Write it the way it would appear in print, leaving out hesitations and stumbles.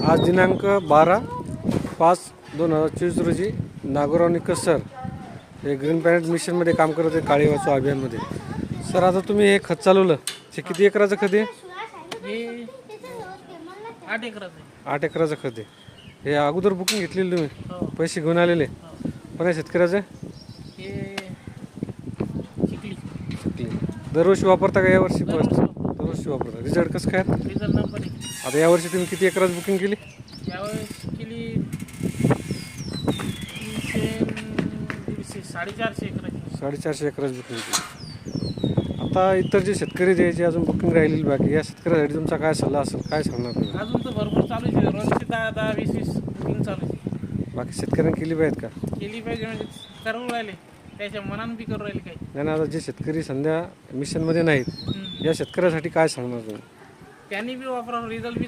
आज दिनांक 12/5/2024 रोजी नागोराव निकष सर हे ग्रीन प्लॅनेट मिशनमध्ये काम करत आहे काळी वाचो अभियानमध्ये. सर आता तुम्ही हे खत चालवलं ते किती एकराचं खत आहे? हे 8 एकराचं आहे. 8 एकराचं खत आहे. हे अगोदर बुकिंग घेतलेली तुम्ही पैसे घेऊन आलेले पण या शेतकऱ्याचं हे चिखली दरवर्षी वापरता का यावर्षी फर्स्ट? दरवर्षी वापरता. रिझल्ट कसं काय? रिझल्ट नंबर आहे. आता यावर्षी तुम्ही किती एकराचं बुकिंग केली? यावेळेस केली 450 एकराची. 450 एकराचं बुकिंग केली. आता इतर जे शेतकरी द्यायचे अजून बुकिंग राहिलेली बाकी या शेतकऱ्यासाठी तुमचा काय सल्ला असेल, काय सांगणार तुम्ही? अजून तर भरपूर चालू आहे. रोजची 10-20 बुकिंग चालू आहे. बाकी शेतकऱ्यांनी केली पाहिजेत का? केली पाहिजे म्हणजे करून राहिले त्याच्या मनानं बी करून राहिले काही. नाही आता जे शेतकरी सध्या मिशनमध्ये नाहीत या शेतकऱ्यासाठी काय सांगणार तुम्ही? त्यांनी बी वापरावं. रिझल्ट बी